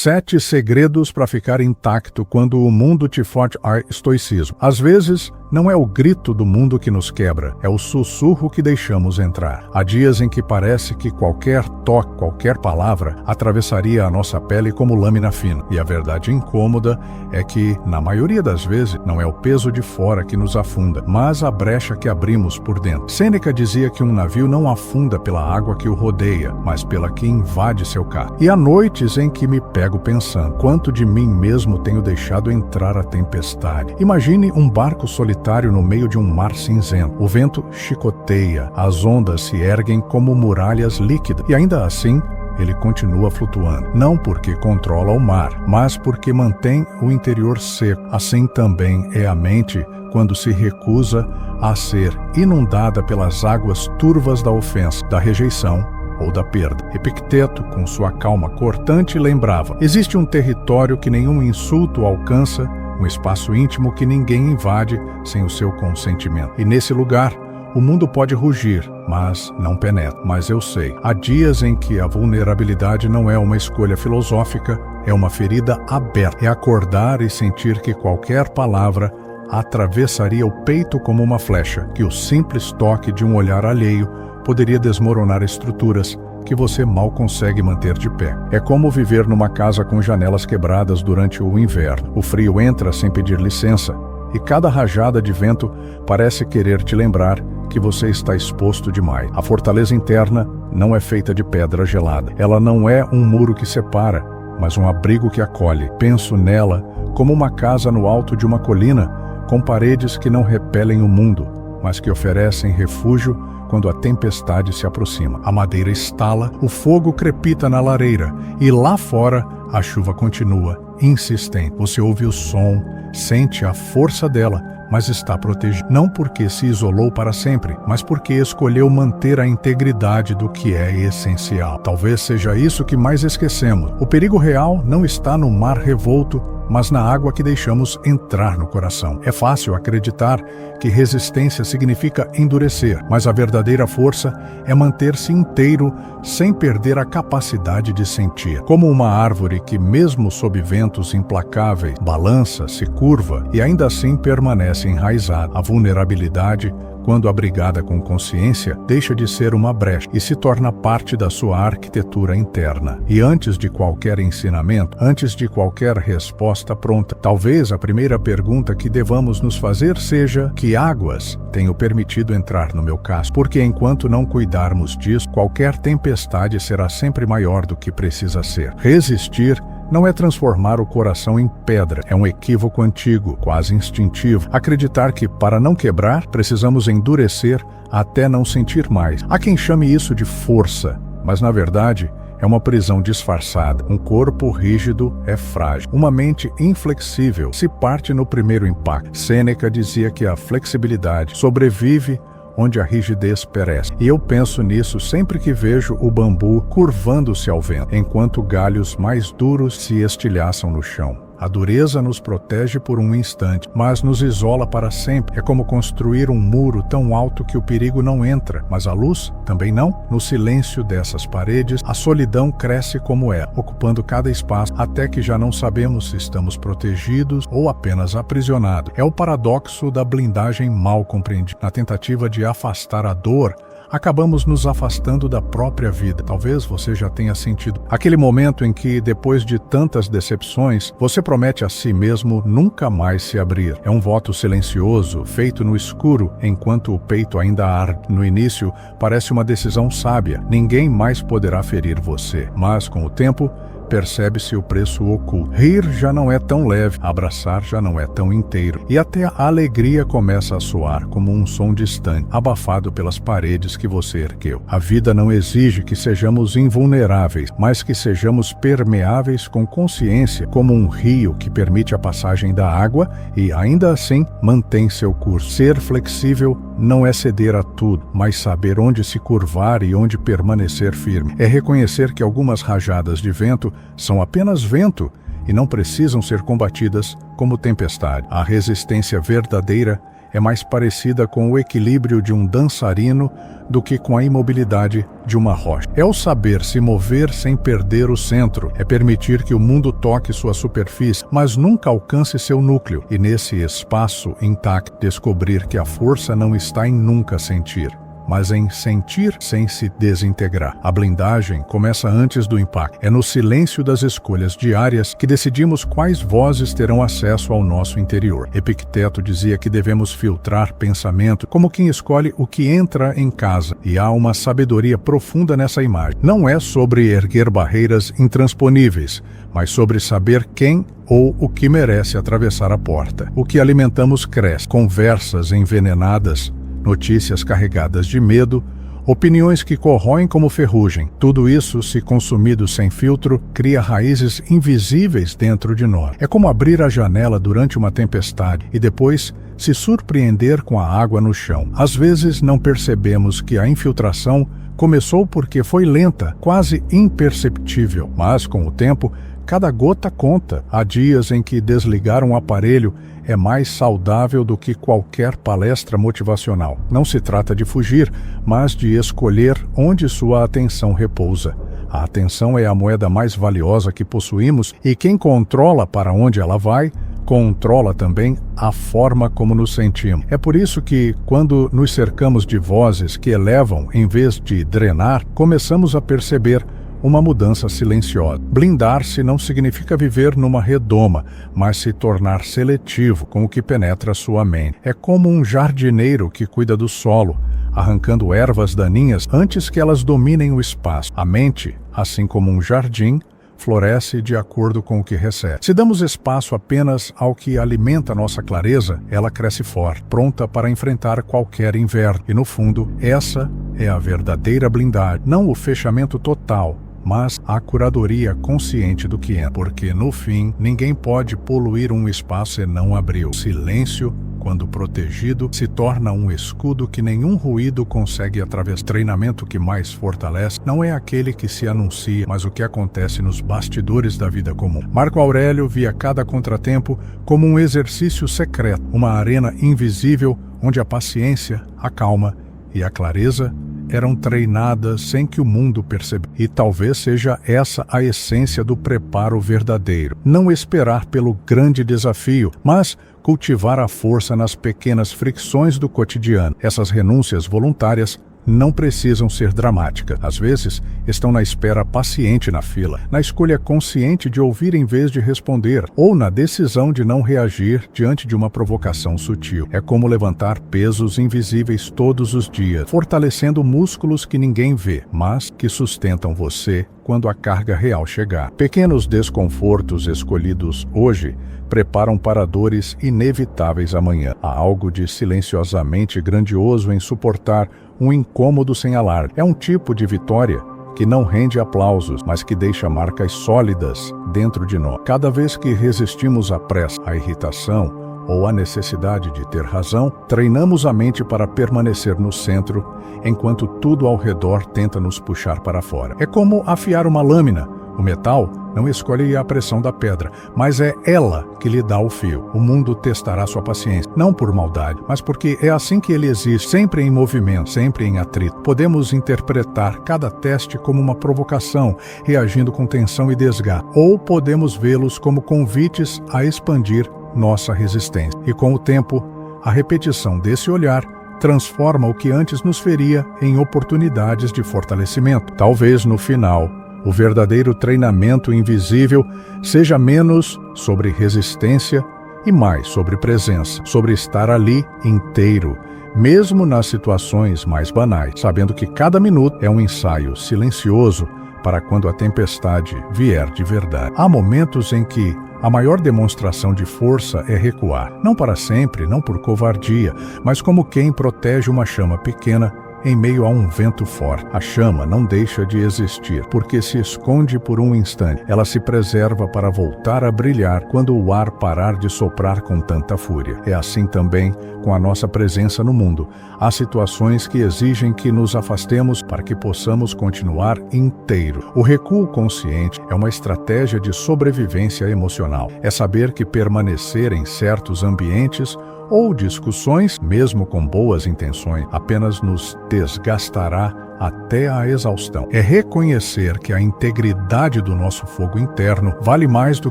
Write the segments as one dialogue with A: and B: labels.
A: 7 segredos para ficar intacto quando o mundo te foge ao estoicismo. Às vezes, não é o grito do mundo que nos quebra, é o sussurro que deixamos entrar. Há dias em que parece que qualquer toque, qualquer palavra, atravessaria a nossa pele como lâmina fina. E a verdade incômoda é que, na maioria das vezes, não é o peso de fora que nos afunda, mas a brecha que abrimos por dentro. Sêneca dizia que um navio não afunda pela água que o rodeia, mas pela que invade seu carro. E há noites em que me pego pensando, quanto de mim mesmo tenho deixado entrar a tempestade. Imagine um barco solitário no meio de um mar cinzento. O vento chicoteia, as ondas se erguem como muralhas líquidas, e ainda assim ele continua flutuando. Não porque controla o mar, mas porque mantém o interior seco. Assim também é a mente quando se recusa a ser inundada pelas águas turvas da ofensa, da rejeição ou da perda. Epicteto, com sua calma cortante, lembrava: existe um território que nenhum insulto alcança, um espaço íntimo que ninguém invade sem o seu consentimento. E nesse lugar, o mundo pode rugir, mas não penetra. Mas eu sei, há dias em que a vulnerabilidade não é uma escolha filosófica, é uma ferida aberta. É acordar e sentir que qualquer palavra atravessaria o peito como uma flecha, que o simples toque de um olhar alheio poderia desmoronar estruturas que você mal consegue manter de pé. É como viver numa casa com janelas quebradas durante o inverno. O frio entra sem pedir licença, e cada rajada de vento parece querer te lembrar que você está exposto demais. A fortaleza interna não é feita de pedra gelada. Ela não é um muro que separa, mas um abrigo que acolhe. Penso nela como uma casa no alto de uma colina, com paredes que não repelem o mundo, mas que oferecem refúgio quando a tempestade se aproxima. A madeira estala, o fogo crepita na lareira, e lá fora a chuva continua, insistente. Você ouve o som, sente a força dela, mas está protegido. Não porque se isolou para sempre, mas porque escolheu manter a integridade do que é essencial. Talvez seja isso que mais esquecemos. O perigo real não está no mar revolto, mas na água que deixamos entrar no coração. É fácil acreditar que resistência significa endurecer, mas a verdadeira força é manter-se inteiro sem perder a capacidade de sentir. Como uma árvore que, mesmo sob ventos implacáveis, balança, se curva e ainda assim permanece enraizada. A vulnerabilidade, quando abrigada com consciência, deixa de ser uma brecha e se torna parte da sua arquitetura interna. E antes de qualquer ensinamento, antes de qualquer resposta pronta, talvez a primeira pergunta que devamos nos fazer seja: que águas tenho permitido entrar no meu casco? Porque enquanto não cuidarmos disso, qualquer tempestade será sempre maior do que precisa ser. Resistir não é transformar o coração em pedra, é um equívoco antigo, quase instintivo. Acreditar que, para não quebrar, precisamos endurecer até não sentir mais. Há quem chame isso de força, mas na verdade é uma prisão disfarçada. Um corpo rígido é frágil. Uma mente inflexível se parte no primeiro impacto. Sêneca dizia que a flexibilidade sobrevive onde a rigidez perece. E eu penso nisso sempre que vejo o bambu curvando-se ao vento, enquanto galhos mais duros se estilhaçam no chão. A dureza nos protege por um instante, mas nos isola para sempre. É como construir um muro tão alto que o perigo não entra, mas a luz também não. No silêncio dessas paredes, a solidão cresce como é, ocupando cada espaço, até que já não sabemos se estamos protegidos ou apenas aprisionados. É o paradoxo da blindagem mal compreendida. Na tentativa de afastar a dor, acabamos nos afastando da própria vida. Talvez você já tenha sentido aquele momento em que, depois de tantas decepções, você promete a si mesmo nunca mais se abrir. É um voto silencioso, feito no escuro, enquanto o peito ainda arde. No início, parece uma decisão sábia. Ninguém mais poderá ferir você. Mas, com o tempo, percebe-se o preço oculto. Rir já não é tão leve, abraçar já não é tão inteiro. E até a alegria começa a soar como um som distante, abafado pelas paredes que você ergueu. A vida não exige que sejamos invulneráveis, mas que sejamos permeáveis com consciência, como um rio que permite a passagem da água e, ainda assim, mantém seu curso. Ser flexível não é ceder a tudo, mas saber onde se curvar e onde permanecer firme. É reconhecer que algumas rajadas de vento são apenas vento e não precisam ser combatidas como tempestade. A resistência verdadeira é mais parecida com o equilíbrio de um dançarino do que com a imobilidade de uma rocha. É o saber se mover sem perder o centro, é permitir que o mundo toque sua superfície, mas nunca alcance seu núcleo, e nesse espaço intacto descobrir que a força não está em nunca sentir, mas em sentir sem se desintegrar. A blindagem começa antes do impacto. É no silêncio das escolhas diárias que decidimos quais vozes terão acesso ao nosso interior. Epicteto dizia que devemos filtrar pensamento como quem escolhe o que entra em casa, e há uma sabedoria profunda nessa imagem. Não é sobre erguer barreiras intransponíveis, mas sobre saber quem ou o que merece atravessar a porta. O que alimentamos cresce. Conversas envenenadas, notícias carregadas de medo, opiniões que corroem como ferrugem. Tudo isso, se consumido sem filtro, cria raízes invisíveis dentro de nós. É como abrir a janela durante uma tempestade e depois se surpreender com a água no chão. Às vezes não percebemos que a infiltração começou porque foi lenta, quase imperceptível, mas com o tempo, cada gota conta. Há dias em que desligar um aparelho é mais saudável do que qualquer palestra motivacional. Não se trata de fugir, mas de escolher onde sua atenção repousa. A atenção é a moeda mais valiosa que possuímos, e quem controla para onde ela vai, controla também a forma como nos sentimos. É por isso que, quando nos cercamos de vozes que elevam em vez de drenar, começamos a perceber uma mudança silenciosa. Blindar-se não significa viver numa redoma, mas se tornar seletivo com o que penetra sua mente. É como um jardineiro que cuida do solo, arrancando ervas daninhas antes que elas dominem o espaço. A mente, assim como um jardim, floresce de acordo com o que recebe. Se damos espaço apenas ao que alimenta nossa clareza, ela cresce forte, pronta para enfrentar qualquer inverno. E no fundo, essa é a verdadeira blindagem, não o fechamento total, mas a curadoria consciente do que é, porque no fim ninguém pode poluir um espaço e não abrir. O silêncio, quando protegido, se torna um escudo que nenhum ruído consegue atravessar. O treinamento que mais fortalece não é aquele que se anuncia, mas o que acontece nos bastidores da vida comum. Marco Aurélio via cada contratempo como um exercício secreto, uma arena invisível onde a paciência, a calma e a clareza eram treinadas sem que o mundo percebesse. E talvez seja essa a essência do preparo verdadeiro. Não esperar pelo grande desafio, mas cultivar a força nas pequenas fricções do cotidiano. Essas renúncias voluntárias não precisam ser dramáticas. Às vezes, estão na espera paciente na fila, na escolha consciente de ouvir em vez de responder, ou na decisão de não reagir diante de uma provocação sutil. É como levantar pesos invisíveis todos os dias, fortalecendo músculos que ninguém vê, mas que sustentam você quando a carga real chegar. Pequenos desconfortos escolhidos hoje preparam para dores inevitáveis amanhã. Há algo de silenciosamente grandioso em suportar um incômodo sem alarde. É um tipo de vitória que não rende aplausos, mas que deixa marcas sólidas dentro de nós. Cada vez que resistimos à pressa, à irritação ou à necessidade de ter razão, treinamos a mente para permanecer no centro, enquanto tudo ao redor tenta nos puxar para fora. É como afiar uma lâmina. O metal não escolhe a pressão da pedra, mas é ela que lhe dá o fio. O mundo testará sua paciência, não por maldade, mas porque é assim que ele existe, sempre em movimento, sempre em atrito. Podemos interpretar cada teste como uma provocação, reagindo com tensão e desgaste, ou podemos vê-los como convites a expandir nossa resistência. E com o tempo, a repetição desse olhar transforma o que antes nos feria em oportunidades de fortalecimento. Talvez no final, o verdadeiro treinamento invisível seja menos sobre resistência e mais sobre presença, sobre estar ali inteiro, mesmo nas situações mais banais, sabendo que cada minuto é um ensaio silencioso para quando a tempestade vier de verdade. Há momentos em que a maior demonstração de força é recuar, não para sempre, não por covardia, mas como quem protege uma chama pequena em meio a um vento forte. A chama não deixa de existir, porque se esconde por um instante. Ela se preserva para voltar a brilhar quando o ar parar de soprar com tanta fúria. É assim também com a nossa presença no mundo. Há situações que exigem que nos afastemos para que possamos continuar inteiro. O recuo consciente é uma estratégia de sobrevivência emocional. É saber que permanecer em certos ambientes ou discussões, mesmo com boas intenções, apenas nos desgastará até a exaustão. É reconhecer que a integridade do nosso fogo interno vale mais do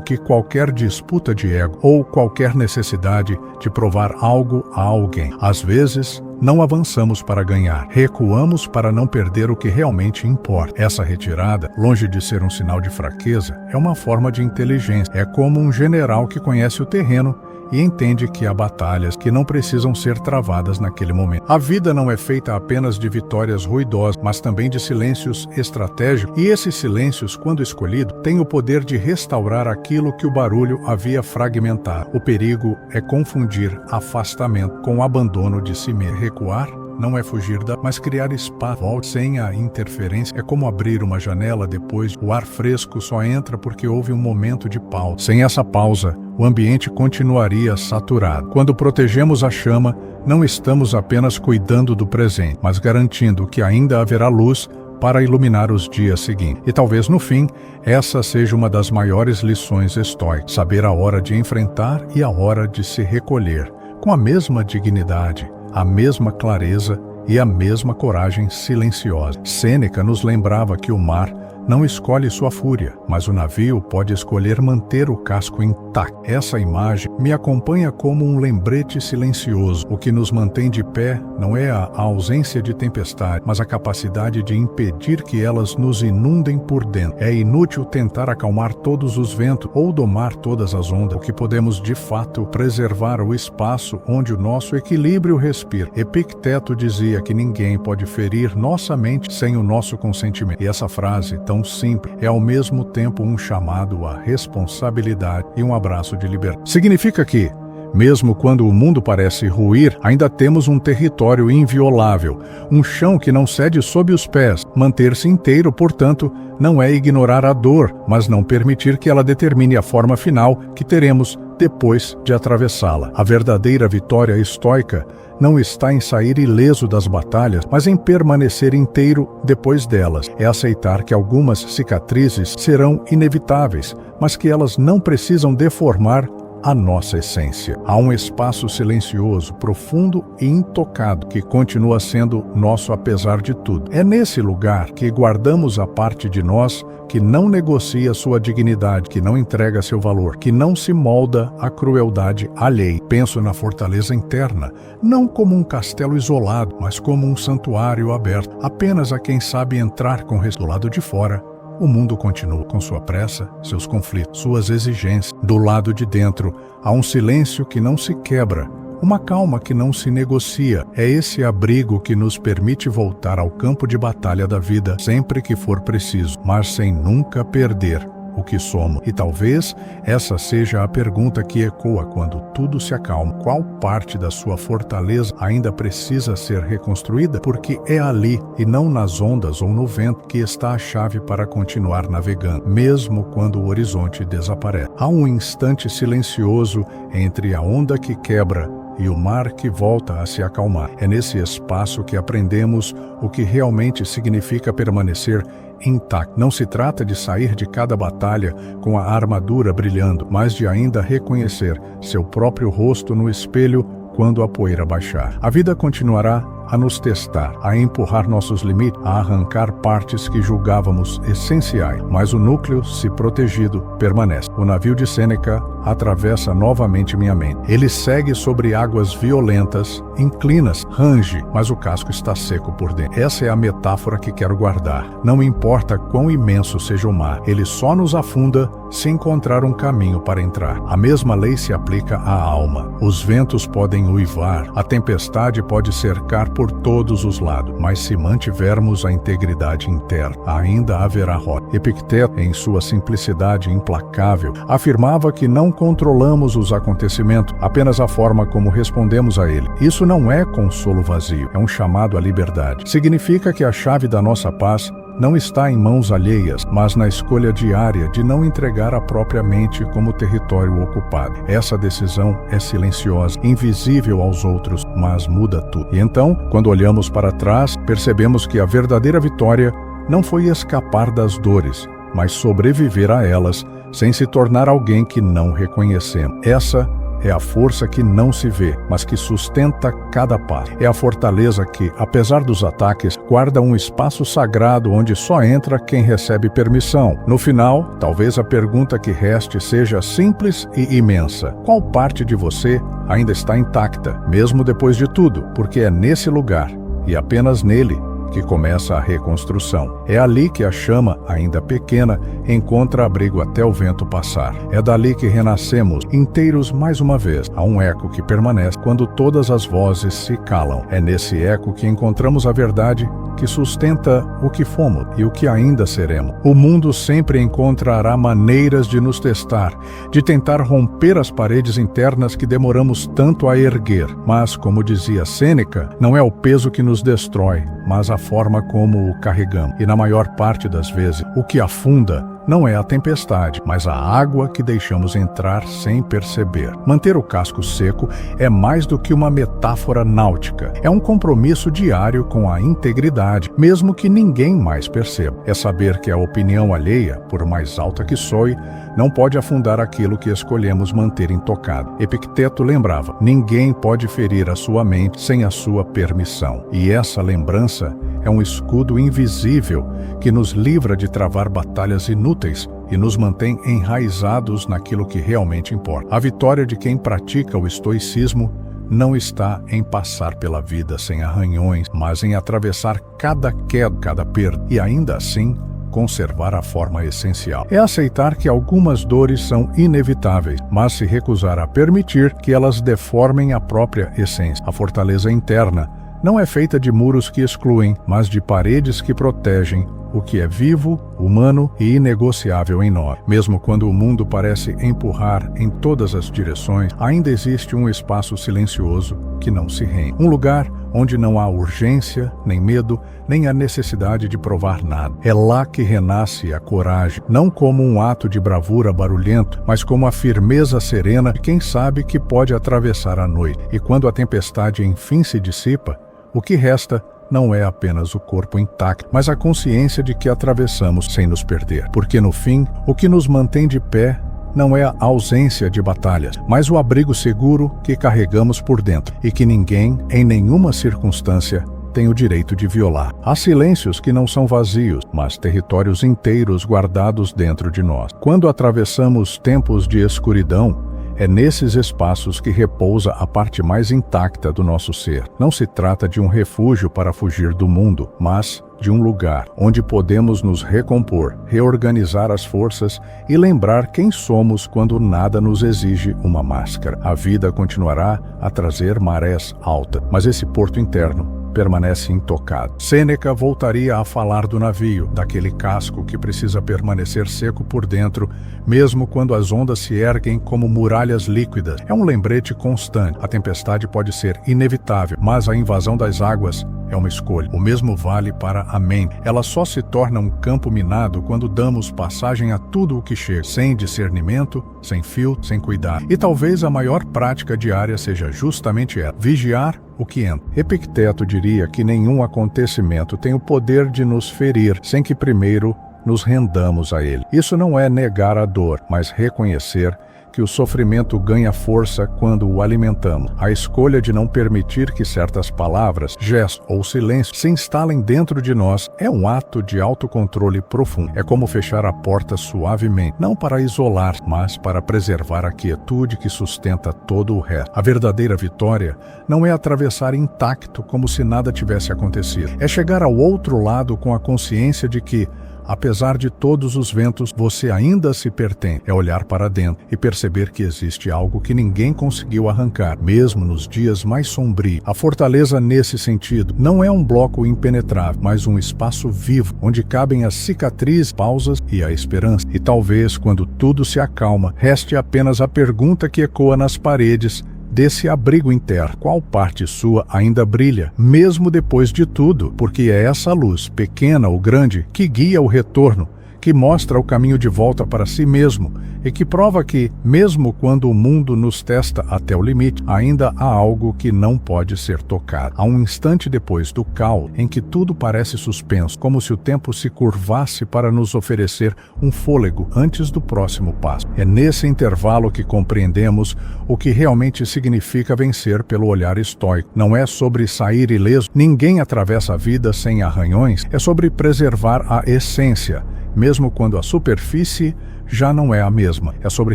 A: que qualquer disputa de ego ou qualquer necessidade de provar algo a alguém. Às vezes, não avançamos para ganhar, recuamos para não perder o que realmente importa. Essa retirada, longe de ser um sinal de fraqueza, é uma forma de inteligência. É como um general que conhece o terreno e entende que há batalhas que não precisam ser travadas naquele momento. A vida não é feita apenas de vitórias ruidosas, mas também de silêncios estratégicos, e esses silêncios, quando escolhido, têm o poder de restaurar aquilo que o barulho havia fragmentado. O perigo é confundir afastamento com o abandono de si mesmo. Recuar não é fugir mas criar espaço. Volte sem a interferência. É como abrir uma janela depois. O ar fresco só entra porque houve um momento de pausa. Sem essa pausa, o ambiente continuaria saturado. Quando protegemos a chama, não estamos apenas cuidando do presente, mas garantindo que ainda haverá luz para iluminar os dias seguintes. E talvez no fim, essa seja uma das maiores lições estoicas: saber a hora de enfrentar e a hora de se recolher, com a mesma dignidade, a mesma clareza e a mesma coragem silenciosa. Sêneca nos lembrava que o mar não escolhe sua fúria, mas o navio pode escolher manter o casco intacto. Essa imagem me acompanha como um lembrete silencioso. O que nos mantém de pé não é a ausência de tempestade, mas a capacidade de impedir que elas nos inundem por dentro. É inútil tentar acalmar todos os ventos ou domar todas as ondas. O que podemos, de fato, preservar o espaço onde o nosso equilíbrio respira. Epicteto dizia que ninguém pode ferir nossa mente sem o nosso consentimento. E essa frase, tão simples, é ao mesmo tempo um chamado à responsabilidade e um abraço de liberdade. Significa que, mesmo quando o mundo parece ruir, ainda temos um território inviolável, um chão que não cede sob os pés. Manter-se inteiro, portanto, não é ignorar a dor, mas não permitir que ela determine a forma final que teremos depois de atravessá-la. A verdadeira vitória estoica não está em sair ileso das batalhas, mas em permanecer inteiro depois delas. É aceitar que algumas cicatrizes serão inevitáveis, mas que elas não precisam deformar a nossa essência. Há um espaço silencioso, profundo e intocado que continua sendo nosso apesar de tudo. É nesse lugar que guardamos a parte de nós que não negocia sua dignidade, que não entrega seu valor, que não se molda à crueldade alheia. Penso na fortaleza interna, não como um castelo isolado, mas como um santuário aberto, apenas a quem sabe entrar com do lado de fora. O mundo continua com sua pressa, seus conflitos, suas exigências. Do lado de dentro, há um silêncio que não se quebra, uma calma que não se negocia. É esse abrigo que nos permite voltar ao campo de batalha da vida sempre que for preciso, mas sem nunca perder o que somos. E talvez essa seja a pergunta que ecoa quando tudo se acalma. Qual parte da sua fortaleza ainda precisa ser reconstruída? Porque é ali, e não nas ondas ou no vento, que está a chave para continuar navegando, mesmo quando o horizonte desaparece. Há um instante silencioso entre a onda que quebra e o mar que volta a se acalmar. É nesse espaço que aprendemos o que realmente significa permanecer intacto. Não se trata de sair de cada batalha com a armadura brilhando, mas de ainda reconhecer seu próprio rosto no espelho quando a poeira baixar. A vida continuará a nos testar, a empurrar nossos limites, a arrancar partes que julgávamos essenciais, mas o núcleo, se protegido, permanece. O navio de Sêneca atravessa novamente minha mente. Ele segue sobre águas violentas, inclina-se, range, mas o casco está seco por dentro. Essa é a metáfora que quero guardar. Não importa quão imenso seja o mar, ele só nos afunda se encontrar um caminho para entrar. A mesma lei se aplica à alma. Os ventos podem uivar, a tempestade pode cercar por todos os lados, mas se mantivermos a integridade interna, ainda haverá rota. Epicteto, em sua simplicidade implacável, afirmava que não controlamos os acontecimentos, apenas a forma como respondemos a ele. Isso não é consolo vazio, é um chamado à liberdade. Significa que a chave da nossa paz não está em mãos alheias, mas na escolha diária de não entregar a própria mente como território ocupado. Essa decisão é silenciosa, invisível aos outros, mas muda tudo. E então, quando olhamos para trás, percebemos que a verdadeira vitória não foi escapar das dores, mas sobreviver a elas sem se tornar alguém que não reconhecemos. Essa É a força que não se vê, mas que sustenta cada passo. É a fortaleza que, apesar dos ataques, guarda um espaço sagrado onde só entra quem recebe permissão. No final, talvez a pergunta que reste seja simples e imensa. Qual parte de você ainda está intacta, mesmo depois de tudo? Porque é nesse lugar, e apenas nele, que começa a reconstrução. É ali que a chama, ainda pequena, encontra abrigo até o vento passar. É dali que renascemos, inteiros mais uma vez. Há um eco que permanece quando todas as vozes se calam. É nesse eco que encontramos a verdade que sustenta o que fomos e o que ainda seremos. O mundo sempre encontrará maneiras de nos testar, de tentar romper as paredes internas que demoramos tanto a erguer. Mas, como dizia Sêneca, não é o peso que nos destrói, mas a forma como o carregamos. E na maior parte das vezes, o que afunda não é a tempestade, mas a água que deixamos entrar sem perceber. Manter o casco seco é mais do que uma metáfora náutica. É um compromisso diário com a integridade, mesmo que ninguém mais perceba. É saber que a opinião alheia, por mais alta que soe, não pode afundar aquilo que escolhemos manter intocado. Epicteto lembrava: ninguém pode ferir a sua mente sem a sua permissão. E essa lembrança é um escudo invisível que nos livra de travar batalhas inúteis e nos mantém enraizados naquilo que realmente importa. A vitória de quem pratica o estoicismo não está em passar pela vida sem arranhões, mas em atravessar cada queda, cada perda, e ainda assim conservar a forma essencial. É aceitar que algumas dores são inevitáveis, mas se recusar a permitir que elas deformem a própria essência. A fortaleza interna não é feita de muros que excluem, mas de paredes que protegem o que é vivo, humano e inegociável em nós. Mesmo quando o mundo parece empurrar em todas as direções, ainda existe um espaço silencioso que não se rende. Um lugar onde não há urgência, nem medo, nem a necessidade de provar nada. É lá que renasce a coragem, não como um ato de bravura barulhento, mas como a firmeza serena de quem sabe que pode atravessar a noite. E quando a tempestade enfim se dissipa, o que resta não é apenas o corpo intacto, mas a consciência de que atravessamos sem nos perder. Porque no fim, o que nos mantém de pé não é a ausência de batalhas, mas o abrigo seguro que carregamos por dentro e que ninguém, em nenhuma circunstância, tem o direito de violar. Há silêncios que não são vazios, mas territórios inteiros guardados dentro de nós. Quando atravessamos tempos de escuridão, é nesses espaços que repousa a parte mais intacta do nosso ser. Não se trata de um refúgio para fugir do mundo, mas de um lugar onde podemos nos recompor, reorganizar as forças e lembrar quem somos quando nada nos exige uma máscara. A vida continuará a trazer marés altas, mas esse porto interno permanece intocado. Sêneca voltaria a falar do navio, daquele casco que precisa permanecer seco por dentro, mesmo quando as ondas se erguem como muralhas líquidas. É um lembrete constante. A tempestade pode ser inevitável, mas a invasão das águas é uma escolha. O mesmo vale para a mente. Ela só se torna um campo minado quando damos passagem a tudo o que chega, sem discernimento, sem filtro, sem cuidado. E talvez a maior prática diária seja justamente ela: vigiar o que entra. Epicteto diria que nenhum acontecimento tem o poder de nos ferir sem que primeiro nos rendamos a ele. Isso não é negar a dor, mas reconhecer que o sofrimento ganha força quando o alimentamos. A escolha de não permitir que certas palavras, gestos ou silêncio se instalem dentro de nós é um ato de autocontrole profundo. É como fechar a porta suavemente, não para isolar, mas para preservar a quietude que sustenta todo o resto. A verdadeira vitória não é atravessar intacto como se nada tivesse acontecido. É chegar ao outro lado com a consciência de que, apesar de todos os ventos, você ainda se pertence. É olhar para dentro e perceber que existe algo que ninguém conseguiu arrancar, mesmo nos dias mais sombrios. A fortaleza, nesse sentido, não é um bloco impenetrável, mas um espaço vivo, onde cabem as cicatrizes, pausas e a esperança. E talvez, quando tudo se acalma, reste apenas a pergunta que ecoa nas paredes desse abrigo interno: qual parte sua ainda brilha, mesmo depois de tudo? Porque é essa luz, pequena ou grande, que guia o retorno, que mostra o caminho de volta para si mesmo e que prova que, mesmo quando o mundo nos testa até o limite, ainda há algo que não pode ser tocado. Há um instante depois do caos em que tudo parece suspenso, como se o tempo se curvasse para nos oferecer um fôlego antes do próximo passo. É nesse intervalo que compreendemos o que realmente significa vencer pelo olhar estoico. Não é sobre sair ileso, ninguém atravessa a vida sem arranhões, é sobre preservar a essência, mesmo quando a superfície já não é a mesma. É sobre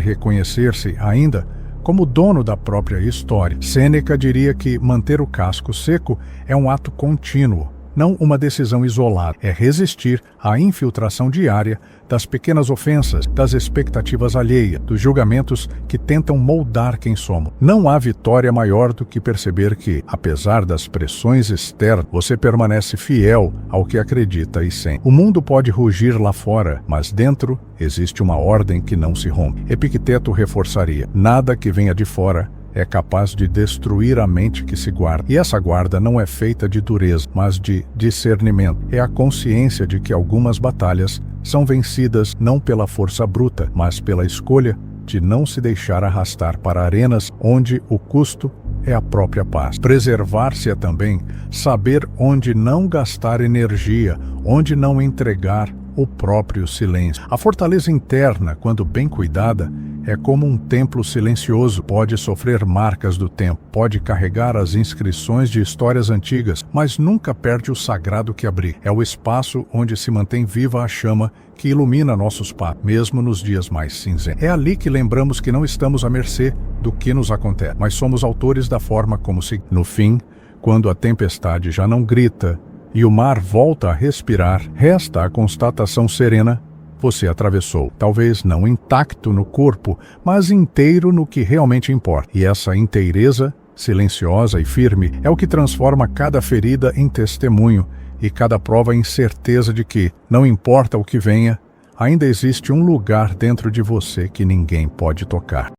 A: reconhecer-se ainda como dono da própria história. Sêneca diria que manter o casco seco é um ato contínuo, não uma decisão isolada. É resistir à infiltração diária das pequenas ofensas, das expectativas alheias, dos julgamentos que tentam moldar quem somos. Não há vitória maior do que perceber que, apesar das pressões externas, você permanece fiel ao que acredita e sente. O mundo pode rugir lá fora, mas dentro existe uma ordem que não se rompe. Epicteto reforçaria: nada que venha de fora é capaz de destruir a mente que se guarda. E essa guarda não é feita de dureza, mas de discernimento. É a consciência de que algumas batalhas são vencidas não pela força bruta, mas pela escolha de não se deixar arrastar para arenas onde o custo é a própria paz. Preservar-se é também saber onde não gastar energia, onde não entregar o próprio silêncio. A fortaleza interna, quando bem cuidada, é como um templo silencioso. Pode sofrer marcas do tempo, pode carregar as inscrições de histórias antigas, mas nunca perde o sagrado que abriga. É o espaço onde se mantém viva a chama que ilumina nossos passos, mesmo nos dias mais cinzentos. É ali que lembramos que não estamos à mercê do que nos acontece, mas somos autores da forma como se... No fim, quando a tempestade já não grita e o mar volta a respirar, resta a constatação serena: você atravessou, talvez não intacto no corpo, mas inteiro no que realmente importa. E essa inteireza, silenciosa e firme, é o que transforma cada ferida em testemunho e cada prova em certeza de que, não importa o que venha, ainda existe um lugar dentro de você que ninguém pode tocar.